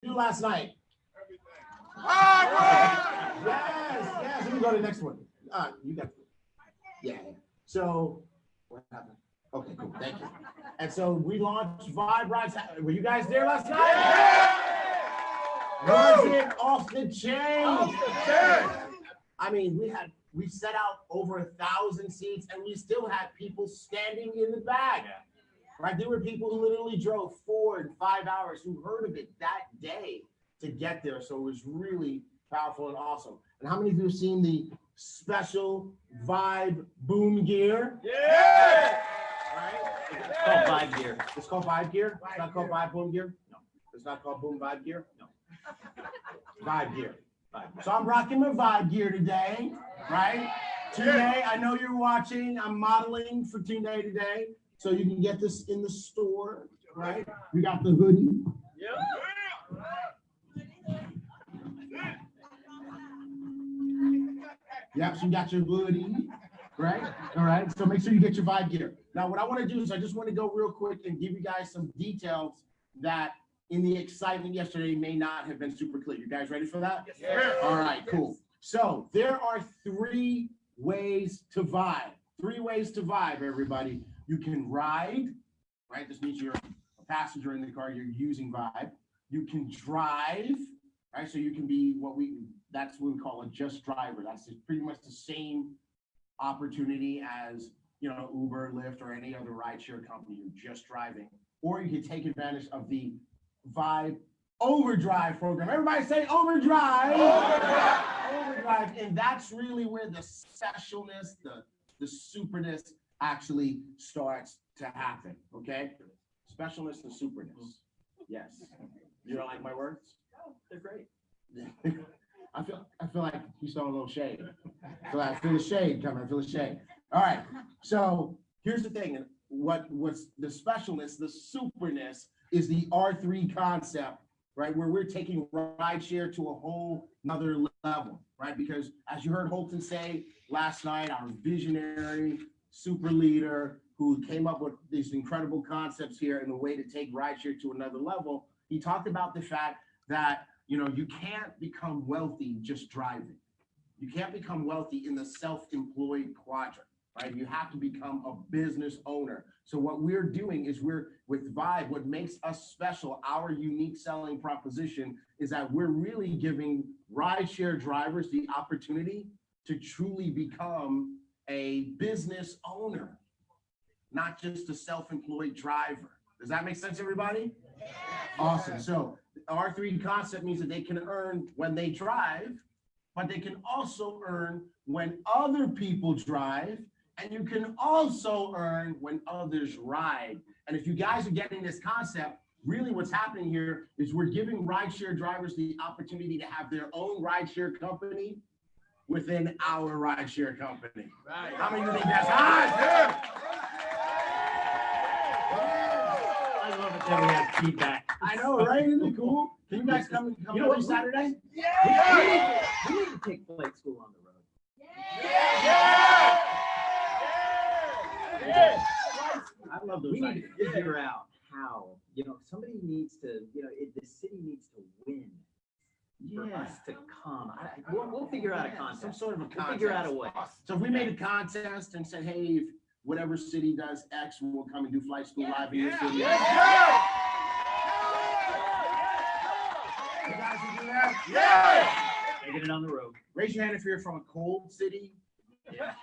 do last night? Yes. Let me go to the next one. You got. Yeah. So what happened? Okay, cool. Thank you. And so we launched VibeRide. Were you guys there last night? Was it off the chain? I mean, we set out over 1,000 seats, and we still had people standing in the back. Right? There were people who literally drove 4 and 5 hours who heard of it that day to get there. So it was really powerful and awesome. And how many of you have seen the special Vibe Boom gear? Yeah! Right? It's called Vibe gear. It's called Vibe gear? It's not called Vibe Boom gear? No. It's not called Boom Vibe gear? No. Vibe gear. So I'm rocking my Vibe gear today, right? Today, I know you're watching. I'm modeling for today today. So you can get this in the store, right? We got the hoodie. Yep, so you got your hoodie, right? All right, so make sure you get your Vibe gear. Now, what I want to do is I just want to go real quick and give you guys some details that in the excitement yesterday may not have been super clear. You guys ready for that? Yes, sir. All right, cool. So there are 3 ways to vibe. 3 ways to vibe, everybody. You can ride, right? This means you're a passenger in the car, you're using Vibe. You can drive, right? So you can be that's what we call a just driver. That's pretty much the same opportunity as, Uber, Lyft, or any other rideshare company. You're just driving. Or you can take advantage of the Vibe Overdrive program. Everybody say overdrive. Overdrive. Overdrive. And that's really where the specialness, the superness actually starts to happen. Okay? Specialness and superness. Yes. You don't like my words? No, they're great. I feel like he's throwing a little shade. I feel the shade coming. I feel the shade. All right. So here's the thing. What's the specialness, the superness is the R3 concept, right? Where we're taking rideshare to a whole nother level, right? Because as you heard Holton say last night, our visionary super leader who came up with these incredible concepts here and the way to take rideshare to another level, he talked about the fact that, you can't become wealthy just driving. You can't become wealthy in the self-employed quadrant, right? You have to become a business owner. So what we're doing is with Vibe, what makes us special, our unique selling proposition is that we're really giving rideshare drivers the opportunity to truly become a business owner, not just a self-employed driver. Does that make sense, everybody? Awesome. So the R3 concept means that they can earn when they drive, but they can also earn when other people drive, and you can also earn when others ride. And if you guys are getting this concept, really what's happening here is we're giving rideshare drivers the opportunity to have their own rideshare company within our rideshare company. Right. How many of you think that's hot? I love it that we have feedback. I know, right? Isn't it cool? Can you guys come every Saturday? Yeah. We need to take flight school on the road. Yeah. I love those. We need to figure out how, somebody needs to, the city needs to win for us to come. We'll figure out a contest. Some sort of a contest. We'll figure out a way. So if we made a contest and said, hey, if whatever city does X, we'll come and do flight school live in your city. You guys can do that? Yeah. Taking it on the road. Raise your hand if you're from a cold city. Yeah.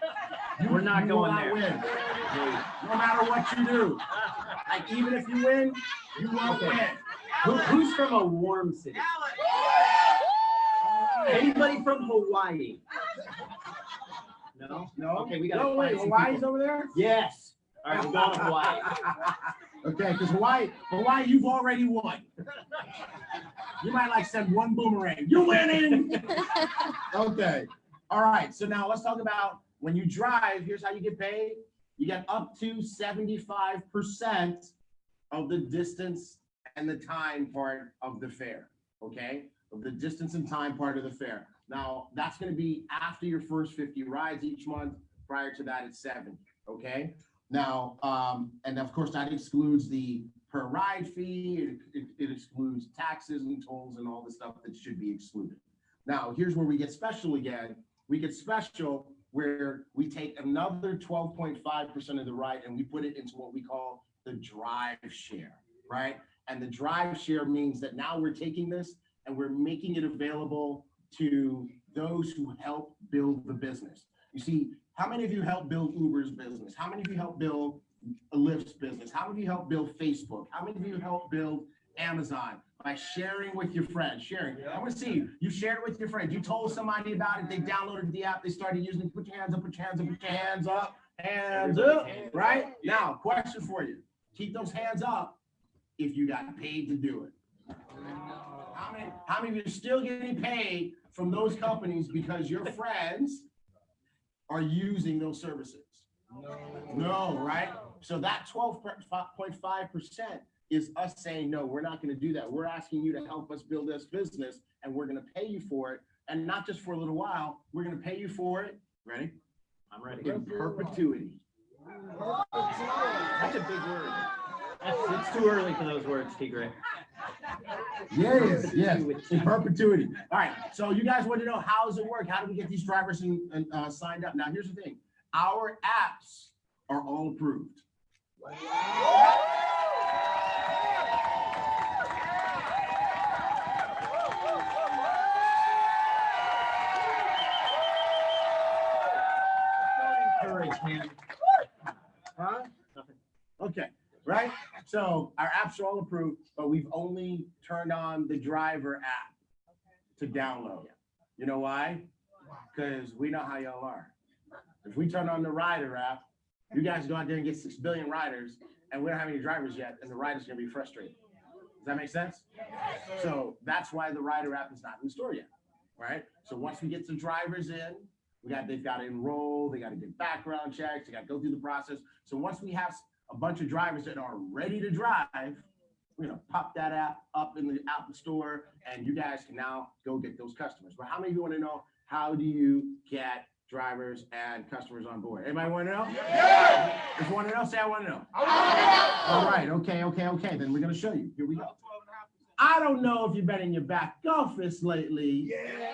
We're not going there. Win. No matter what you do. Like, even if you win, you won't win. Who's from a warm city? Anybody from Hawaii? No? No? Okay, we got to wait. Hawaii's over there? Yes. All right, we're going to Hawaii. Okay, because Hawaii, you've already won. You might send one boomerang. You're winning. Okay. All right. So now let's talk about when you drive. Here's how you get paid. You get up to 75% of the distance and the time part of the fare. Okay, of the distance and time part of the fare. Now that's going to be after your first 50 rides each month. Prior to that, it's 70. Okay. Now, and of course that excludes the per ride fee. It excludes taxes and tolls and all the stuff that should be excluded. Now, here's where we get special again. We get special where we take another 12.5% of the ride and we put it into what we call the drive share, right? And the drive share means that now we're taking this and we're making it available to those who help build the business. You see, how many of you help build Uber's business? How many of you help build Lyft's business? How many of you help build Facebook? How many of you help build Amazon? By sharing with your friends, sharing. I want to see you. You shared it with your friends. You told somebody about it. They downloaded the app. They started using it. Put your hands up, put your hands up, put your hands up. Hands up, right? Now, question for you. Keep those hands up if you got paid to do it. How many of you are still getting paid from those companies because your friends are using those services? No, right? So that 12.5% is us saying, no, we're not going to do that. We're asking you to help us build this business and we're going to pay you for it. And not just for a little while, we're going to pay you for it. Ready? I'm ready. In perpetuity. That's a big word. It's too early for those words, Tigre. Yes, in perpetuity. All right, so you guys want to know how does it work? How do we get these drivers signed up? Now, here's the thing. Our apps are all approved. Encourage him. Huh? Okay, right? So our apps are all approved, but we've only turned on the driver app to download. You know why? Because we know how y'all are. If we turn on the rider app, you guys go out there and get 6 billion riders, and we don't have any drivers yet, and the rider's gonna be frustrated. Does that make sense? So that's why the rider app is not in the store yet, right? So once we get some drivers in, they've got to enroll, they got to get background checks, they got to go through the process. So once we have a bunch of drivers that are ready to drive, we're gonna pop that app up in the Apple Store, and you guys can now go get those customers. But how many of you want to know how do you get drivers and customers on board? Anybody want to know? Yeah. If you want to know, say I want to know. All right, okay. Then we're gonna show you. Here we go. I don't know if you've been in your back office lately. Yeah.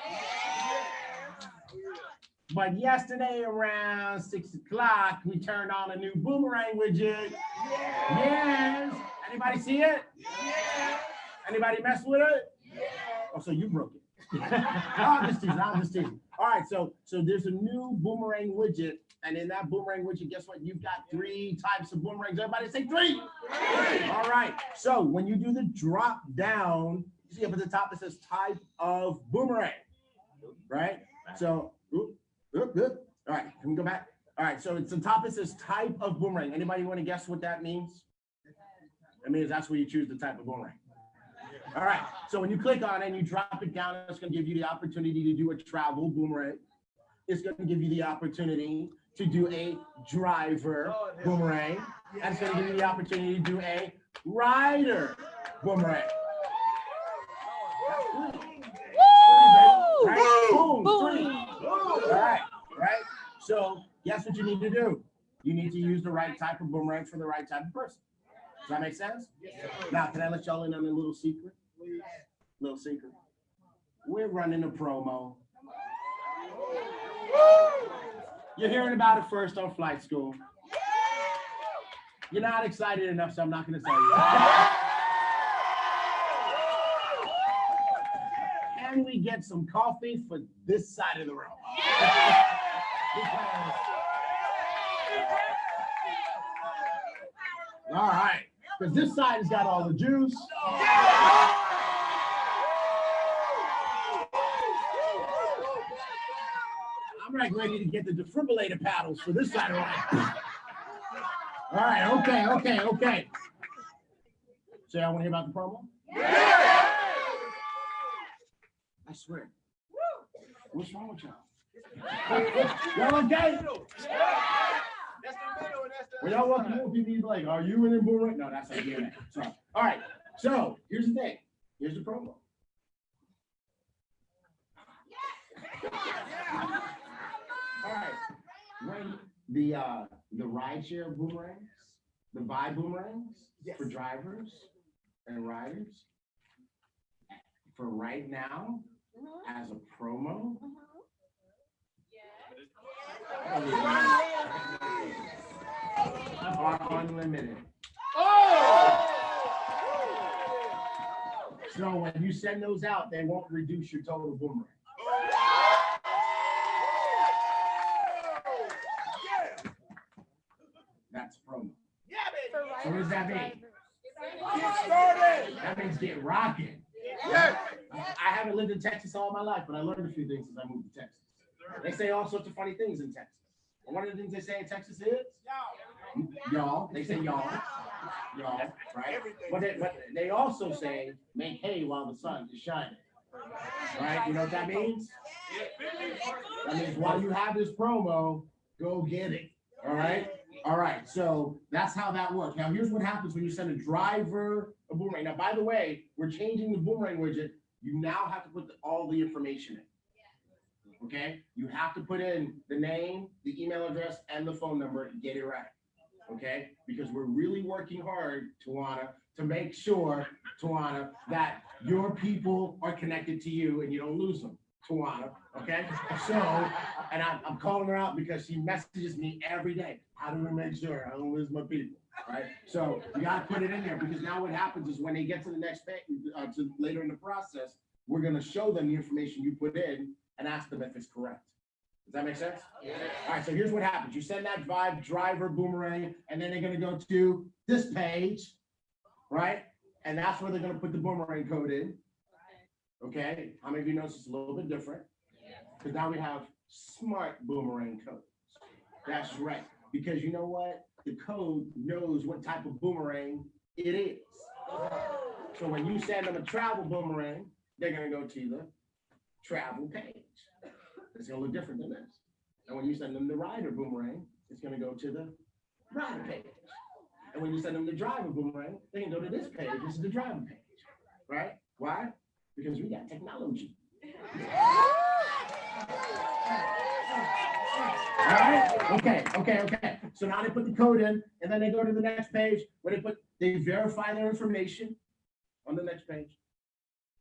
But yesterday around 6 o'clock, we turned on a new Ibuumerang widget. Yeah. Yes. Anybody see it? Yeah. Anybody mess with it? Yeah. Oh, so you broke it. I'm just teasing. All right, so there's a new Ibuumerang widget, and in that Ibuumerang widget, guess what? You've got 3 types of boomerangs. Everybody say 3. All right, so when you do the drop down, you see up at the top it says type of boomerang, right? So, good. All right, can we go back? All right, so it's the top, it says type of boomerang. Anybody want to guess what that means? That means that's where you choose the type of boomerang. All right, so when you click on it and you drop it down, it's going to give you the opportunity to do a travel boomerang. It's going to give you the opportunity to do a driver boomerang. And it's going to give you the opportunity to do a rider boomerang. Right? Boom, 3. All right. So guess what you need to do? You need to use the right type of boomerang for the right type of person. Does that make sense? Yes. Now, can I let y'all in on a little secret? Little secret. We're running a promo. You're hearing about it first on Flight School. You're not excited enough, so I'm not going to tell you. Can we get some coffee for this side of the room? All right, because this side has got all the juice. I'm like ready to get the defibrillator paddles for this side of the room. All right, okay. So y'all want to hear about the promo? Yeah! I swear. What's wrong with y'all? Y'all okay? That's the middle, when y'all walk in, people be like, are you in a boomerang? No, that's not good. Sorry. All right, so here's the thing. Here's the promo. All right, when the rideshare boomerangs the VibeRides Yes. for drivers and riders for right now as a promo. Are unlimited. So when you send those out, they won't reduce your total boomerang. That's promo. So what does that mean? Get started. That means get rocking. Yes. I haven't lived in Texas all my life, but I learned a few things since I moved to Texas. They say all sorts of funny things in Texas. And one of the things they say in Texas is y'all. They say y'all, right? But they also say make hay while the sun is shining. Right? You know what that means? That means while you have this promo, go get it. All right? All right. So that's how that works. Now, here's what happens when you send a driver a boomerang. Now, by the way, we're changing the boomerang widget. You now have to put all the information in. Okay? You have to put in the name, the email address, and the phone number and get it right. Okay? Because we're really working hard, Tawana, to make sure, Tawana, that your people are connected to you and you don't lose them, Tawana. Okay? So, and I'm calling her out because she messages me every day. How do we make sure I don't lose my people? Right? So you got to put it in there because now what happens is when they get to the next page, to later in the process, we're going to show them the information you put in and ask them if it's correct. Does that make sense? Yeah. All right, so here's what happens. You send that Vibe driver boomerang, and then they're going to go to this page, right? And that's where they're going to put the boomerang code in. Okay? How many of you notice it's a little bit different? Because now we have smart boomerang codes. That's right. Because you know what? The code knows what type of boomerang it is. So when you send them a travel boomerang, they're going to go to the travel page. It's going to look different than this. And when you send them the rider boomerang, it's going to go to the rider page. And when you send them the driver boomerang, they can go to this page. This is the driver page. Right? Why? Because we got technology. All right? Okay. So now they put the code in, and then they go to the next page where they verify their information on the next page.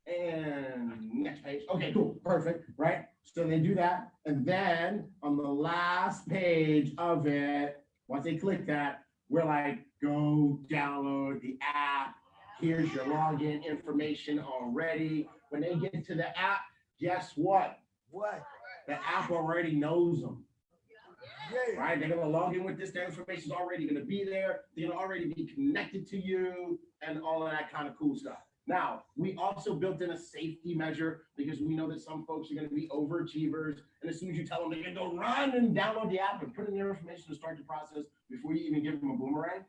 And next page. Okay, cool, perfect, right? So they do that, and then on the last page of it, once they click that, we're like, go download the app. Here's your login information already. When they get to the app, guess what? What? The app already knows them. Yeah. Right? They're gonna log in with this. Their information is already gonna be there. They're gonna already be connected to you and all of that kind of cool stuff. Now, we also built in a safety measure because we know that some folks are going to be overachievers. And as soon as you tell them they're going to go run and download the app and put in their information to start the process before you even give them a boomerang,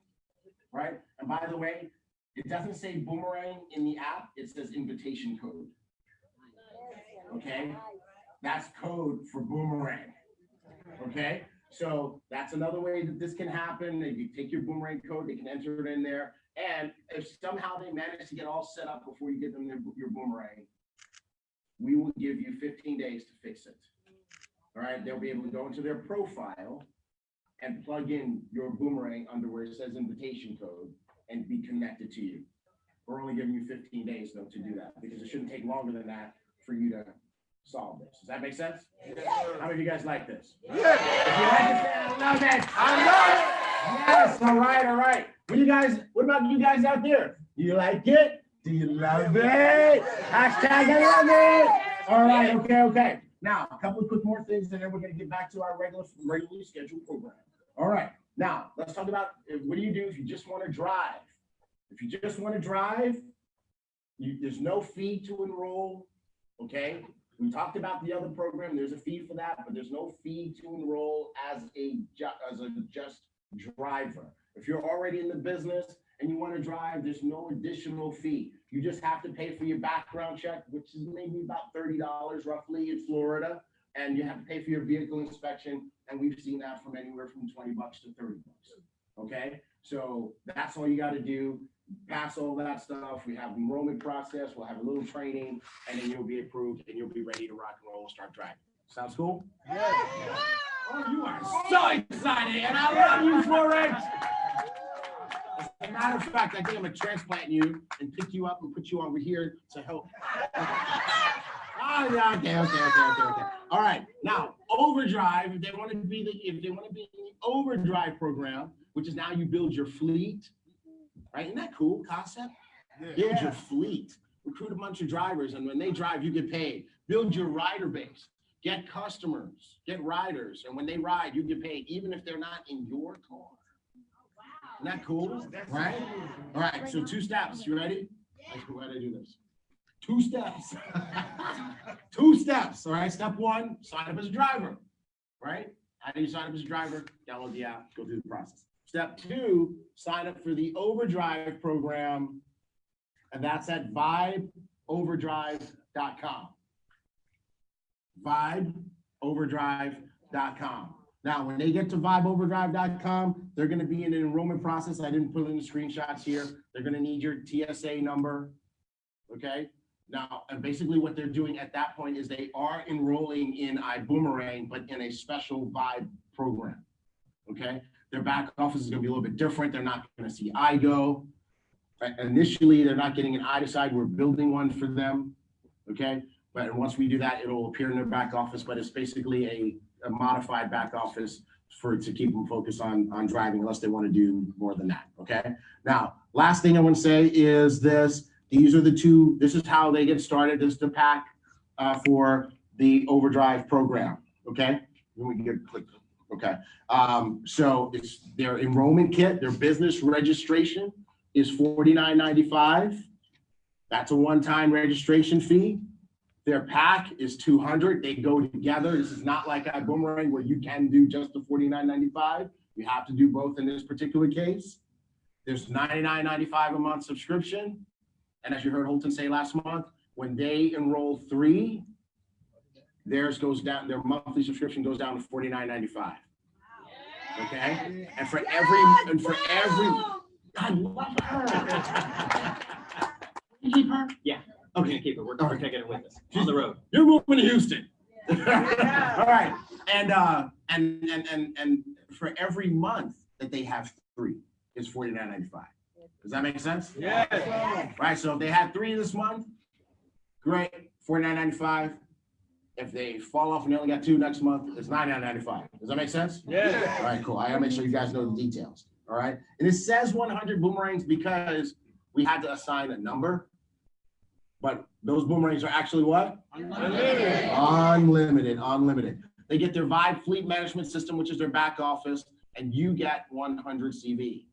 right? And by the way, it doesn't say boomerang in the app. It says invitation code. Okay? That's code for boomerang. Okay? So that's another way that this can happen. If you take your boomerang code, they can enter it in there. And if somehow they manage to get all set up before you give them your boomerang, we will give you 15 days to fix it. All right, they'll be able to go into their profile and plug in your boomerang under where it says invitation code and be connected to you. We're only giving you 15 days though to do that because it shouldn't take longer than that for you to solve this. Does that make sense? Yes. How many of you guys like this? Yes. If you like it, say, I love it. I love it. Yes, all right. What about you guys out there? Do you like it? Do you love it? Hashtag I love it. All right, okay. Now, a couple of quick more things, and then we're going to get back to our regularly scheduled program. All right, now, let's talk about what do you do if you just want to drive? If you just want to drive, there's no fee to enroll, okay? We talked about the other program. There's a fee for that, but there's no fee to enroll as a just driver. If you're already in the business and you want to drive, there's no additional fee. You just have to pay for your background check, which is maybe about $30 roughly in Florida, and you have to pay for your vehicle inspection, and we've seen that from anywhere from $20 to $30. Okay, so that's all you got to do. Pass all that stuff. We have enrollment process. We'll have a little training, and then you'll be approved, and you'll be ready to rock and roll and start driving. Sounds cool? Yeah. Oh, you are so excited, and I love you for it. As a matter of fact, I think I'm gonna transplant you and pick you up and put you over here to help. Oh, yeah, okay. All right, now overdrive. If they want to be in the overdrive program, which is now you build your fleet, right? Isn't that cool concept? Build your fleet, recruit a bunch of drivers, and when they drive, you get paid. Build your rider base, get customers, get riders, and when they ride, you get paid, even if they're not in your car. Isn't that cool? Right? All right, so 2 steps. You ready? Why did I do this? 2 steps. 2 steps. All right. Step 1, sign up as a driver. Right? How do you sign up as a driver? Download the app, go through the process. Step 2, sign up for the overdrive program. And that's at VibeOverdrive.com. VibeOverdrive.com. Now, when they get to VibeOverdrive.com, they're going to be in an enrollment process. I didn't put in the screenshots here. They're going to need your TSA number. Okay. Now, and basically what they're doing at that point is they are enrolling in Ibuumerang, but in a special Vibe program. Okay. Their back office is going to be a little bit different. They're not going to see IGO. Initially, they're not getting an I-Decide. We're building one for them. Okay. But once we do that, it'll appear in their back office, but it's basically a modified back office to keep them focused on driving, unless they want to do more than that. Okay. Now, last thing I want to say is this. These are the 2. This is how they get started. This is the pack for the overdrive program. Okay. We can get click. Okay. So it's their enrollment kit. Their business registration is $49.95. That's a one-time registration fee. Their pack is $200. They go together. This is not like Ibuumerang where you can do just the $49.95. You have to do both in this particular case. There's $99.95 a month subscription. And as you heard Holton say last month, when they enroll 3, theirs goes down, their monthly subscription goes down to $49.95. Okay? And for every, I love her. You keep her? Yeah. Okay. We're gonna keep it. We're taking it with us on the road. You're moving to Houston. All right. And for every month that they have 3, it's $49.95. Does that make sense? Yes. Right. So if they had 3 this month, great, $49.95. If they fall off and they only got 2 next month, it's $99.95. Does that make sense? Yes. All right, cool. I gotta make sure you guys know the details. All right. And it says 100 boomerangs because we had to assign a number. But those boomerangs are actually what? Unlimited. Unlimited. They get their Vibe Fleet Management System, which is their back office, and you get 100 CV.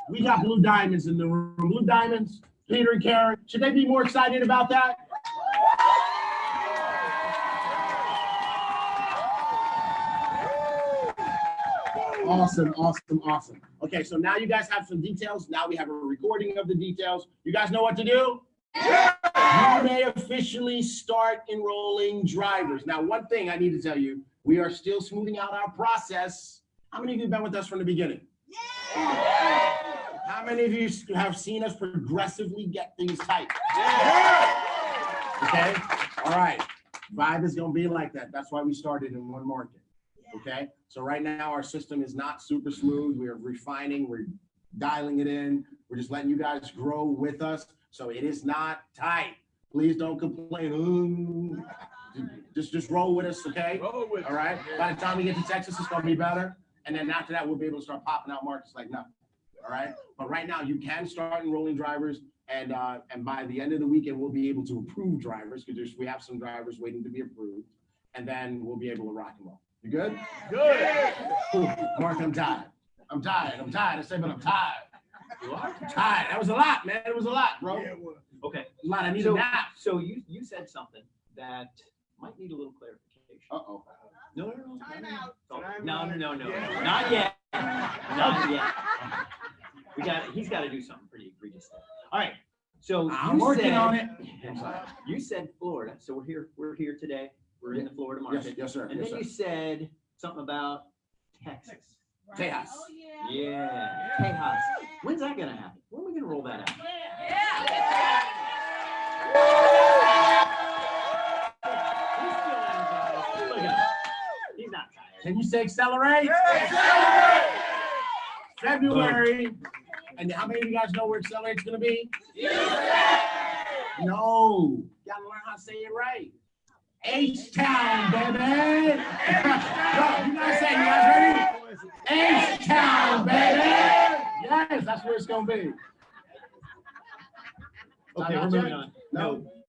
We got blue diamonds in the room. Blue diamonds, Peter and Karen. Should they be more excited about that? Awesome, awesome, awesome. Okay, so now you guys have some details. Now we have a recording of the details. You guys know what to do? Yeah! You may officially start enrolling drivers. Now, one thing I need to tell you, we are still smoothing out our process. How many of you have been with us from the beginning? Yeah! How many of you have seen us progressively get things tight? Yeah! Okay, all right. Vibe is gonna be like that. That's why we started in one market. Okay, so right now our system is not super smooth. We are refining, we're dialing it in. We're just letting you guys grow with us. So it is not tight. Please don't complain. Ooh. Just roll with us, okay? Roll with all right. By the time we get to Texas, it's gonna be better. And then after that, we'll be able to start popping out markets like nothing. All right. But right now you can start enrolling drivers, and by the end of the weekend, we'll be able to approve drivers because we have some drivers waiting to be approved, and then we'll be able to rock and roll. You good? Good. Ooh, Mark, I'm tired. I'm tired. I say, but I'm tired. You are? I'm tired. That was a lot, man. It was a lot, bro. Yeah, okay. A lot. I need a nap. So you said something that might need a little clarification. Uh-oh. No. Time out. No. Yeah. Not yet. Not yet. He's got to do something pretty egregious there. All right. So I'm working on it. You said Florida. So we're here today. We're in the Florida market. Yes, sir. And then you said something about Texas. Tejas. Yeah, Tejas. When's that gonna happen? When are we gonna roll that out? He's still energized. Look at him. He's not tired. Can you say accelerate? February. And how many of you guys know where accelerate's gonna be? No. You gotta learn how to say it right. H-Town, baby. Go, you guys say, you guys ready? H-Town, baby. Yes, that's where it's gonna be. Okay, we're moving on. No.